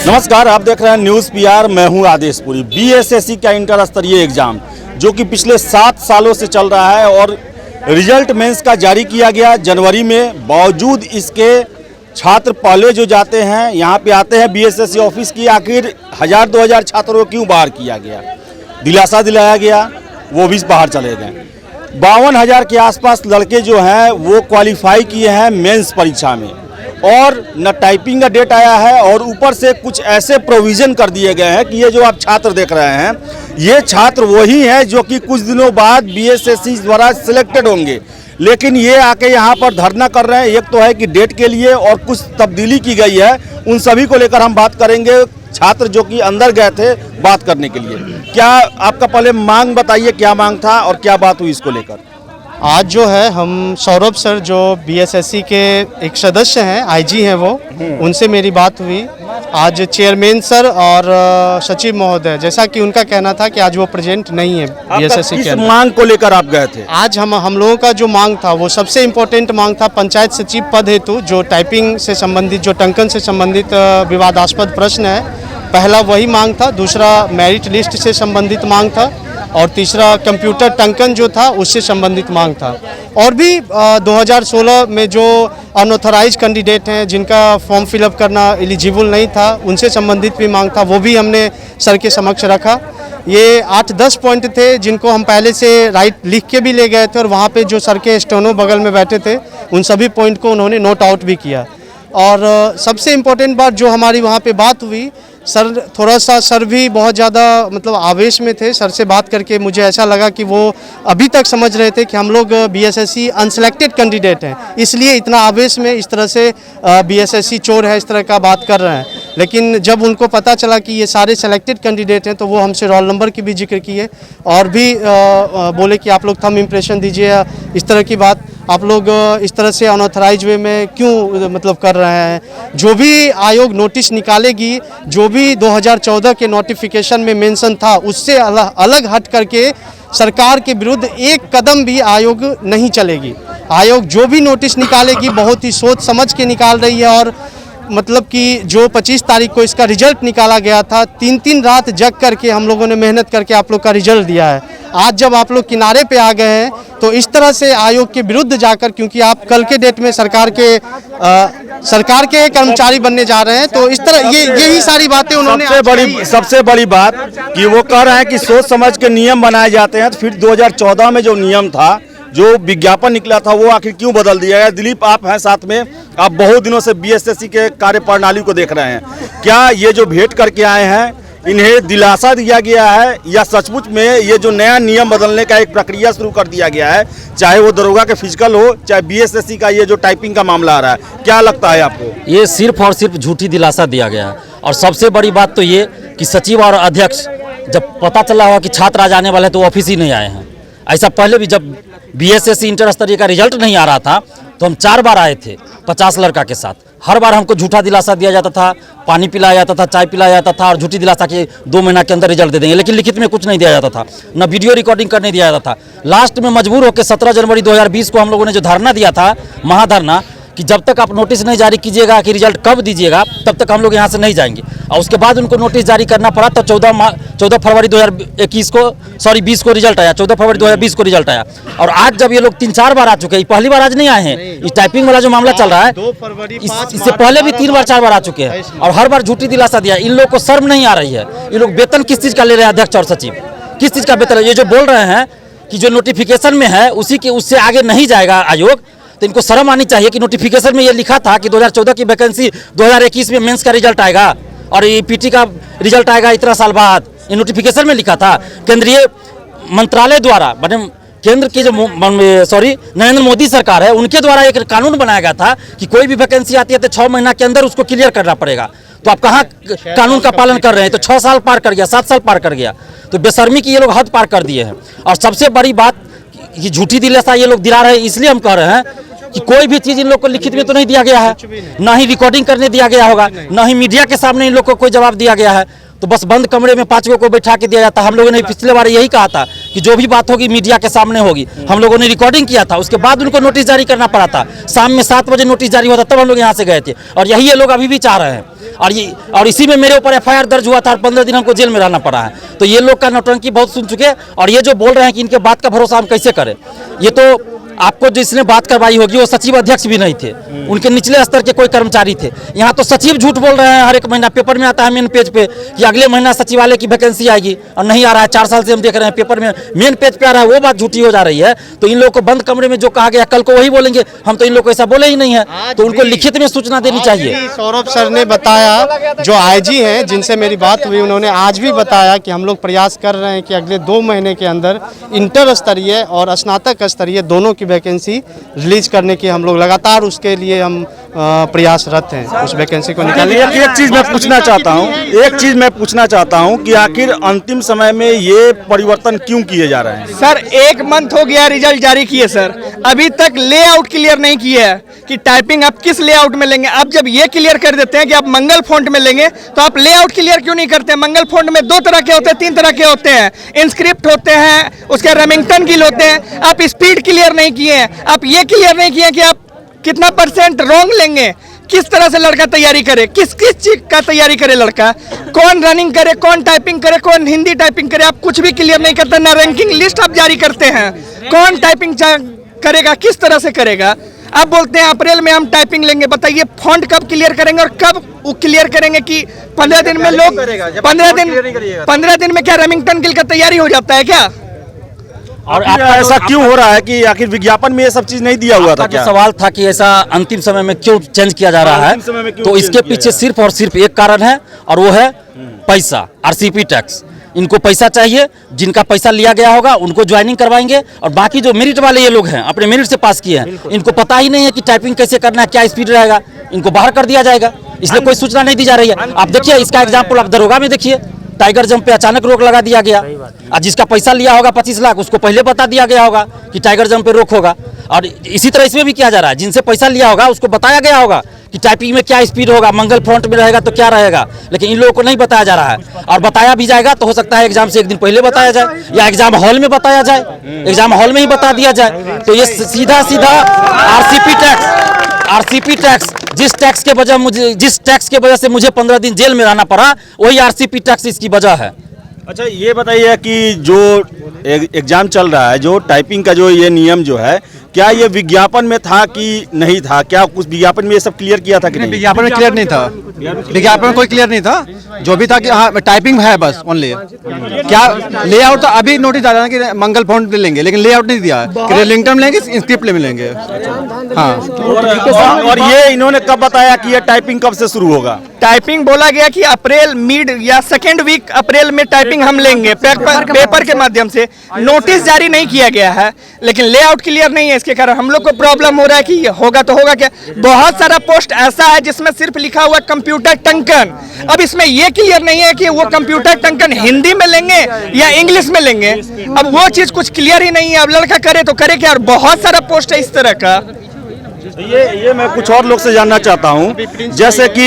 नमस्कार, आप देख रहे हैं न्यूज़ पीआर। मैं हूं आदेशपुरी। बीएसएससी का इंटर स्तरीय एग्जाम जो कि पिछले 7 सालों से चल रहा है और रिजल्ट मेंस का जारी किया गया जनवरी में। बावजूद इसके छात्र पहले जो जाते हैं यहाँ पे आते हैं बीएसएससी ऑफिस की, आखिर 1000-2000 छात्रों को क्यों बाहर किया गया? दिलासा दिलाया गया, वो भी बाहर चले गए। 52,000 के आसपास लड़के जो हैं वो क्वालिफाई किए हैं मेंस परीक्षा में, और न टाइपिंग का डेट आया है और ऊपर से कुछ ऐसे प्रोविज़न कर दिए गए हैं कि ये जो आप छात्र देख रहे हैं ये छात्र वही हैं जो कि कुछ दिनों बाद बीएसएससी द्वारा सिलेक्टेड होंगे, लेकिन ये आके यहाँ पर धरना कर रहे हैं। एक तो है कि डेट के लिए और कुछ तब्दीली की गई है, उन सभी को लेकर हम बात करेंगे। छात्र जो कि अंदर गए थे बात करने के लिए, क्या आपका पहले मांग बताइए, क्या मांग था और क्या बात हुई इसको लेकर? आज जो है हम सौरभ सर जो बीएसएससी के एक सदस्य हैं, आईजी हैं वो, उनसे मेरी बात हुई। आज चेयरमैन सर और सचिव महोदय, जैसा कि उनका कहना था कि आज वो प्रेजेंट नहीं है बीएसएससी के अंदर। मांग को लेकर आप गए थे? आज हम लोगों का जो मांग था वो सबसे इम्पोर्टेंट मांग था पंचायत सचिव पद हेतु, जो टाइपिंग से संबंधित, जो टंकन से संबंधित विवादास्पद प्रश्न है, पहला वही मांग था। दूसरा मेरिट लिस्ट से संबंधित मांग था और तीसरा कंप्यूटर टंकन जो था उससे संबंधित मांग था। और भी 2016 में जो अनऑथराइज कैंडिडेट हैं जिनका फॉर्म फिलअप करना एलिजिबल नहीं था, उनसे संबंधित भी मांग था, वो भी हमने सर के समक्ष रखा। ये 8-10 पॉइंट थे जिनको हम पहले से लिख के भी ले गए थे, और वहाँ पे जो सर के स्टेनो बगल में बैठे थे उन सभी पॉइंट को उन्होंने नोट आउट भी किया। और सबसे इम्पोर्टेंट बात जो हमारी वहाँ पे बात हुई, सर थोड़ा सा सर भी बहुत ज़्यादा मतलब आवेश में थे। सर से बात करके मुझे ऐसा लगा कि वो अभी तक समझ रहे थे कि हम लोग बीएसएससी अनसेलेक्टेड कैंडिडेट हैं, इसलिए इतना आवेश में इस तरह से बीएसएससी चोर है इस तरह का बात कर रहे हैं। लेकिन जब उनको पता चला कि ये सारे सेलेक्टेड कैंडिडेट हैं तो वो हमसे रोल नंबर की भी जिक्र किए और भी बोले कि आप लोग थंब इम्प्रेशन दीजिए, इस तरह की बात। आप लोग इस तरह से अनऑथराइज वे में क्यों मतलब कर रहे हैं? जो भी आयोग नोटिस निकालेगी, जो भी 2014 के नोटिफिकेशन में मेंशन था उससे अलग हट करके सरकार के विरुद्ध एक कदम भी आयोग नहीं चलेगी। आयोग जो भी नोटिस निकालेगी बहुत ही सोच समझ के निकाल रही है। और मतलब कि जो 25 तारीख को इसका रिजल्ट निकाला गया था, 3-3 रात जग करके हम लोगों ने मेहनत करके आप लोग का रिजल्ट दिया है। आज जब आप लोग किनारे पे आ गए हैं तो इस तरह से आयोग के विरुद्ध जाकर, क्योंकि आप कल के डेट में सरकार के कर्मचारी बनने जा रहे हैं, तो इस तरह यही सारी बातें उन्होंने सबसे बड़ी बात कि वो कह रहे हैं कि सोच समझ के नियम बनाए जाते हैं। तो फिर 2014 में जो नियम था, जो विज्ञापन निकला था, वो आखिर क्यों बदल दिया गया? दिलीप, आप हैं साथ में, आप बहुत दिनों से बीएसएससी के कार्यप्रणाली को देख रहे हैं। क्या ये जो भेंट करके आए हैं इन्हें दिलासा दिया गया है, या सचमुच में ये जो नया नियम बदलने का एक प्रक्रिया शुरू कर दिया गया है, चाहे वो दरोगा के फिजिकल हो, चाहे बीएसएससी का ये जो टाइपिंग का मामला आ रहा है, क्या लगता है आपको? ये सिर्फ और सिर्फ झूठी दिलासा दिया गया है। और सबसे बड़ी बात तो ये कि सचिव और अध्यक्ष जब पता चला हुआ कि छात्र आज आने वाले हैं तो ऑफिस ही नहीं आए हैं। ऐसा पहले भी जब बीएसएससी इंटर स्तरीय का रिजल्ट नहीं आ रहा था तो हम 4 बार आए थे 50 लड़का के साथ। हर बार हमको झूठा दिलासा दिया जाता था, पानी पिलाया जाता था, चाय पिलाया जाता था, और झूठी दिलासा के 2 महीना के अंदर रिजल्ट दे देंगे, लेकिन लिखित में कुछ नहीं दिया जाता था, न वीडियो रिकॉर्डिंग करने दिया जाता था। लास्ट में मजबूर होकर 17 जनवरी 2020 को हम लोगों ने जो धरना दिया था, महाधरना, कि जब तक आप नोटिस नहीं जारी कीजिएगा कि रिजल्ट कब दीजिएगा तब तक हम लोग यहाँ से नहीं जाएंगे। और उसके बाद उनको नोटिस जारी करना पड़ा तो 14 फरवरी 2021 को 20 को रिजल्ट आया, 14 फरवरी 2020 को रिजल्ट आया। और आज जब ये लोग 3-4 बार आ चुके हैं, पहली बार आज नहीं आए हैं, इस टाइपिंग वाला जो मामला चल रहा है, इससे पहले भी 3 बार 4 बार आ चुके हैं और हर बार झूठी दिलासा दिया। इन लोग को शर्म नहीं आ रही है। ये लोग वेतन किस चीज़ का ले रहे हैं? अध्यक्ष और सचिव किस चीज़ का वेतन? ये जो बोल रहे हैं कि जो नोटिफिकेशन में है उससे आगे नहीं जाएगा आयोग, तो इनको शर्म आनी चाहिए कि नोटिफिकेशन में ये लिखा था कि 2014 की वैकेंसी 2021 में मेंस का रिजल्ट आएगा और ये पीटी का रिजल्ट आएगा इतना साल बाद। ये नोटिफिकेशन में लिखा था। केंद्रीय मंत्रालय द्वारा, केंद्र की जो नरेंद्र मोदी सरकार है, उनके द्वारा एक कानून बनाया गया था कि कोई भी वैकेंसी आती है तो 6 महीना के अंदर उसको क्लियर करना पड़ेगा। तो आप कहाँ कानून का पालन कर रहे हैं? तो 6 साल पार कर गया, 7 साल पार कर गया। तो बेशर्मी की ये लोग हद पार कर दिए हैं। और सबसे बड़ी बात, ये झूठी दिलासा ये लोग दिला रहे हैं, इसलिए हम कह रहे हैं कि कोई भी चीज़ इन लोग को लिखित में तो नहीं दिया गया है, ना ही रिकॉर्डिंग करने दिया गया होगा, ना ही मीडिया के सामने इन लोग को कोई जवाब दिया गया है। तो बस बंद कमरे में 5 को बैठा के दिया जाता। हम लोगों ने पिछले बार यही कहा था कि जो भी बात होगी मीडिया के सामने होगी। हम लोगों ने रिकॉर्डिंग किया था, उसके बाद उनको नोटिस जारी करना पड़ा था। शाम में 7 बजे नोटिस जारी हुआ था, तब हम लोग यहाँ से गए थे। और यही ये लोग अभी भी चाह रहे हैं। और इसी में मेरे ऊपर FIR दर्ज हुआ था और 15 दिन हमको जेल में रहना पड़ा है। तो ये लोग का नौटंकी बहुत सुन चुके हैं। और ये जो बोल रहे हैं कि इनके बात का भरोसा हम कैसे करें, ये तो आपको जिसने बात करवाई होगी वो सचिव अध्यक्ष भी नहीं थे, उनके निचले स्तर के कोई कर्मचारी थे। यहाँ तो सचिव झूठ बोल रहे हैं। हर एक महीना पेपर में आता है मेन पेज पे कि अगले महीना सचिवालय की वैकेंसी आएगी, और नहीं आ रहा है। 4 साल से हम देख रहे हैं पेपर में मेन पेज पे आ रहा है, वो बात झूठी हो जा रही है। तो इन लोगों को बंद कमरे में जो कहा गया कल को वही बोलेंगे। हम तो इन लोग को ऐसा बोले ही नहीं है, तो उनको लिखित में सूचना देनी चाहिए। सौरभ सर ने बताया, जो IG हैं जिनसे मेरी बात हुई, उन्होंने आज भी बताया कि हम लोग प्रयास कर रहे हैं कि अगले 2 महीने के अंदर इंटर स्तरीय और स्नातक स्तरीय दोनों की वैकेंसी रिलीज करने की हम लोग लगातार उसके लिए हम प्रयासरत हैं, उस वैकेंसी को निकालने। एक चीज मैं पूछना चाहता हूं कि आखिर अंतिम समय में ये परिवर्तन क्यों किए जा रहे हैं? सर 1 मंथ हो गया रिजल्ट जारी किए सर, अभी तक लेआउट क्लियर नहीं किया है कि टाइपिंग आप किस लेआउट में लेंगे। अब जब ये क्लियर कर देते हैं कि आप मंगल फॉन्ट में लेंगे, तो आप लेआउट क्लियर क्यों नहीं करते? मंगल फॉन्ट में 2 तरह के होते हैं, 3 तरह के होते हैं, इंस्क्रिप्ट होते हैं, उसके रेमिंगटन गिल होते हैं। आप स्पीड क्लियर नहीं किए हैं, आप ये क्लियर नहीं किए कि आप कितना % रॉन्ग लेंगे, किस तरह से लड़का तैयारी करे, किस चीज का तैयारी करे लड़का, कौन रनिंग करे, कौन टाइपिंग करे, कौन हिंदी टाइपिंग करे, आप कुछ भी क्लियर नहीं करते। ना रैंकिंग लिस्ट आप जारी करते हैं, कौन टाइपिंग करेगा, किस तरह से करेगा। आप बोलते हैं अप्रैल में हम टाइपिंग लेंगे, बताइए फॉन्ट कब क्लियर करेंगे और कब वो क्लियर करेंगे कि 15 दिन में लोग 15 दिन में क्या रेमिंगटन गिल का तैयारी हो जाता है क्या? और ऐसा क्यों हो रहा है कि आखिर विज्ञापन में ये सब चीज नहीं दिया हुआ था? क्या सवाल था कि ऐसा अंतिम समय में क्यों चेंज किया जा रहा है, तो इसके पीछे सिर्फ और सिर्फ एक कारण है, और वो है पैसा, RCP टैक्स। इनको पैसा चाहिए, जिनका पैसा लिया गया होगा उनको ज्वाइनिंग करवाएंगे, और बाकी जो मेरिट वाले ये लोग हैं, अपने मेरिट से पास किए हैं, इनको पता ही नहीं है कि टाइपिंग कैसे करना है, क्या स्पीड रहेगा, इनको बाहर कर दिया जाएगा। इसलिए कोई सूचना नहीं दी जा रही है। आप देखिए इसका एग्जाम्पल आप दरोगा में देखिए, टाइगर जंप पे अचानक रोक लगा दिया गया। और जिसका पैसा लिया होगा 25 लाख, उसको पहले बता दिया गया होगा कि टाइगर जंप पे रोक होगा। और इसी तरह इसमें भी किया जा रहा है, जिनसे पैसा लिया होगा उसको बताया गया होगा कि टाइपिंग में क्या स्पीड होगा, मंगल फ्रंट में रहेगा तो क्या रहेगा, लेकिन इन लोगों को नहीं बताया जा रहा है। और बताया भी जाएगा तो हो सकता है एग्जाम से 1 दिन पहले बताया जाए, या एग्जाम हॉल में बताया जाए, एग्जाम हॉल में ही बता दिया जाए। तो ये सीधा RCP टैक्स, जिस टैक्स के वजह से मुझे 15 दिन जेल में रहना पड़ा, वही RCP टैक्स इसकी वजह है। अच्छा ये बताइए कि जो एग्जाम चल रहा है, जो टाइपिंग का जो ये नियम जो है, क्या ये विज्ञापन में था कि नहीं था? क्या कुछ विज्ञापन में ये सब क्लियर किया था कि नहीं? विज्ञापन में क्लियर नहीं था, विज्ञापन में कोई क्लियर नहीं था। जो भी था कि हाँ टाइपिंग है बस ओनली। क्या लेआउट तो अभी नोटिस आ रहा है कि मंगल फॉन्ट लेंगे, लेकिन लेआउट नहीं दिया है कि लिंक्डइन लेंगे, इंस्क्रिप्ट में लेंगे। हाँ, और ये इन्होंने कब बताया कि ये टाइपिंग कब से शुरू होगा? टाइपिंग बोला गया कि अप्रैल मिड या 2nd वीक अप्रैल में टाइपिंग हम लेंगे पेपर के माध्यम से। नोटिस जारी नहीं किया गया है, लेकिन लेआउट क्लियर नहीं है। इसके कारण हम लोग को प्रॉब्लम हो रहा है कि ये होगा तो होगा क्या। बहुत सारा पोस्ट ऐसा है जिसमें सिर्फ लिखा हुआ कंप्यूटर टंकन। अब इसमें ये क्लियर नहीं है कि वो कंप्यूटर टंकन हिंदी में लेंगे या इंग्लिश में लेंगे। अब वो चीज कुछ क्लियर ही नहीं है। अब लड़का करे तो करे क्या, और बहुत सारा पोस्ट है इस तरह का। ये मैं कुछ और लोग से जानना चाहता हूँ, जैसे कि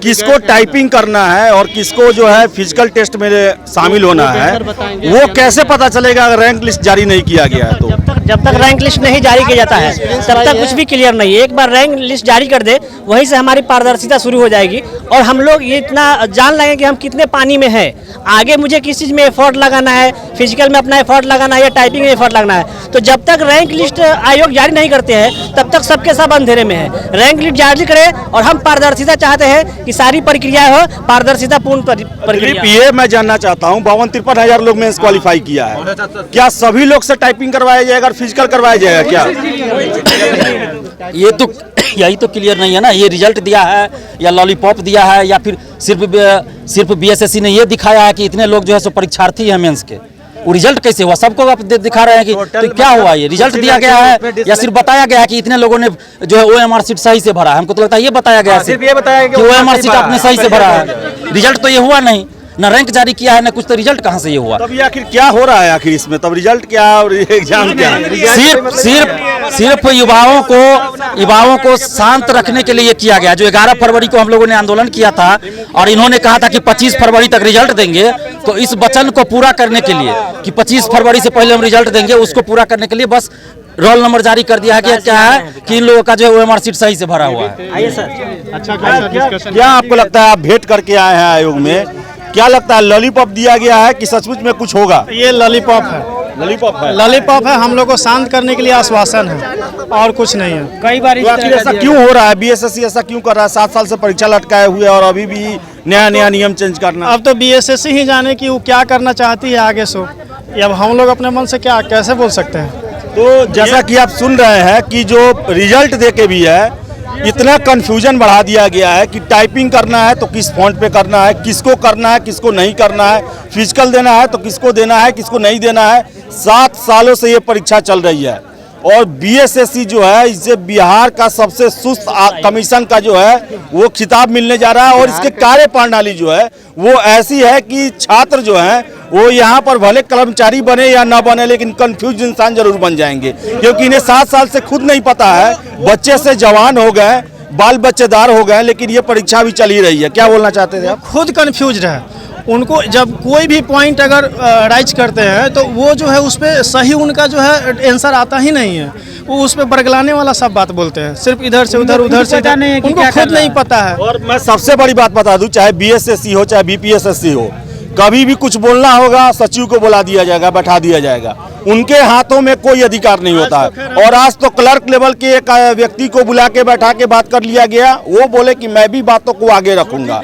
किसको टाइपिंग करना है और किसको जो है फिजिकल टेस्ट में शामिल होना है, वो कैसे पता चलेगा अगर रैंक लिस्ट जारी नहीं किया गया है? तो जब तक रैंक लिस्ट नहीं जारी किया जाता है तब तक कुछ भी क्लियर नहीं है। एक बार रैंक लिस्ट जारी कर दे, वहीं से हमारी पारदर्शिता शुरू हो जाएगी, और हम लोग ये इतना जान लेंगे कि हम कितने पानी में हैं। आगे मुझे किस चीज़ में एफर्ट लगाना है, फिजिकल में अपना एफर्ट लगाना है या टाइपिंग में एफर्ट लगाना है। तो जब तक रैंक लिस्ट आयोग जारी नहीं करते हैं तब तक सबके सब अंधेरे में है। रैंक लिस्ट जारी करे, और हम पारदर्शिता चाहते हैं कि सारी प्रक्रिया हो पारदर्शिता पूर्ण प्रक्रिया। ये मैं जानना चाहता हूँ, 52-53 हजार लोग मेंस क्वालिफाई किया है, क्या सभी लोग से टाइपिंग करवाया जाएगा और फिजिकल करवाया जाएगा क्या? ये तो यही तो क्लियर नहीं है ना। ये रिजल्ट दिया है या लॉलीपॉप दिया है, या फिर सिर्फ BSSC ने ये दिखाया है कि इतने लोग जो है सो परीक्षार्थी हैं मेंस के। वो रिजल्ट कैसे हुआ, सबको आप दिखा रहे हैं कि तो क्या हुआ। ये रिजल्ट दिया गया है या सिर्फ बताया गया है कि इतने लोगों ने जो है OMR सीट सही से भरा है? हमको तो लगता है ये बताया गया है कि OMR सीट आपने सही से भरा है, रिजल्ट तो ये हुआ नहीं। न रैंक जारी किया है, न कुछ, तो रिजल्ट कहाँ से ये हुआ? तब ये आखिर क्या हो रहा है आखिर इसमें? तब रिजल्ट क्या और एग्जाम क्या है? सिर्फ युवाओं को शांत रखने के लिए ये किया गया। जो 11 फरवरी को हम लोगों ने आंदोलन किया था और इन्होंने कहा था कि 25 फरवरी तक रिजल्ट देंगे, तो इस वचन को पूरा करने के लिए कि 25 फरवरी से पहले हम रिजल्ट देंगे, उसको पूरा करने के लिए बस रोल नंबर जारी कर दिया है। क्या है कि इन लोगों का जो OMR सीट सही से भरा हुआ है। आइए सर। अच्छा क्या आपको लगता है, आप भेंट करके आए हैं आयोग में, क्या लगता है लॉलीपॉप दिया गया है कि सचमुच में कुछ होगा? ये लॉलीपॉप है, लॉलीपॉप है। हम लोग को शांत करने के लिए आश्वासन है और कुछ नहीं है। कई बार तो आखिर ऐसा क्यों हो रहा है? BSSC ऐसा क्यों कर रहा है? 7 साल से परीक्षा लटकाए हुए और अभी भी नया नया नियम चेंज करना। अब तो BSSC ही जाने कि वो क्या करना चाहती है आगे सो। अब हम लोग अपने मन से क्या कैसे बोल सकते हैं? तो जैसा कि आप सुन रहे हैं कि जो रिजल्ट देके भी है, इतना कंफ्यूजन बढ़ा दिया गया है कि टाइपिंग करना है तो किस फॉन्ट पे करना है, किसको करना है, किसको नहीं करना है, फिजिकल देना है तो किसको देना है, किसको नहीं देना है। 7 सालों से ये परीक्षा चल रही है और BSSC जो है, इसे बिहार का सबसे सुस्त कमीशन का जो है वो खिताब मिलने जा रहा है। और इसके कार्य प्रणाली जो है वो ऐसी है कि छात्र जो है वो यहाँ पर भले कर्मचारी बने या ना बने, लेकिन कंफ्यूज इंसान जरूर बन जाएंगे, क्योंकि इन्हें 7 साल से खुद नहीं पता है। बच्चे से जवान हो गए, बाल बच्चेदार हो गए, लेकिन ये परीक्षा भी चल ही रही है। क्या बोलना चाहते थे आप? खुद कंफ्यूज है। उनको जब कोई भी पॉइंट अगर राइज करते हैं तो वो जो है उस पर सही उनका जो है आंसर आता ही नहीं है। वो उस पर बरगलाने वाला सब बात बोलते हैं, सिर्फ इधर से उधर, उधर से इधर, उनको खुद नहीं पता है। और मैं सबसे बड़ी बात बता दूं, चाहे BSSC हो चाहे BPSSC हो, कभी भी कुछ बोलना होगा सचिव को बुला दिया जाएगा, बैठा दिया जाएगा। उनके हाथों में कोई अधिकार नहीं होता है। और आज तो क्लर्क लेवल के एक व्यक्ति को बुला के बैठा के बात कर लिया गया, वो बोले कि मैं भी बातों को आगे रखूंगा।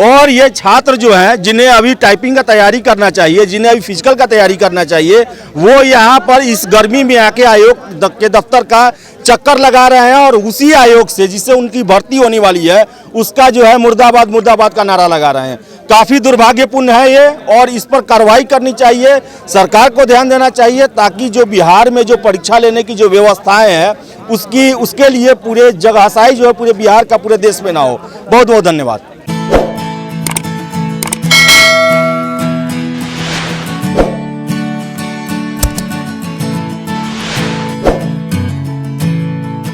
और ये छात्र जो हैं, जिन्हें अभी टाइपिंग का तैयारी करना चाहिए, जिन्हें अभी फिजिकल का तैयारी करना चाहिए, वो यहाँ पर इस गर्मी में आके आयोग के दफ्तर का चक्कर लगा रहे हैं और उसी आयोग से जिससे उनकी भर्ती होने वाली है उसका जो है मुर्दाबाद मुर्दाबाद का नारा लगा रहे हैं। काफ़ी दुर्भाग्यपूर्ण है ये और इस पर कार्रवाई करनी चाहिए, सरकार को ध्यान देना चाहिए, ताकि जो बिहार में जो परीक्षा लेने की जो व्यवस्थाएं हैं उसके लिए पूरे जगहसाई जो है पूरे बिहार का पूरे देश में ना हो। बहुत बहुत धन्यवाद।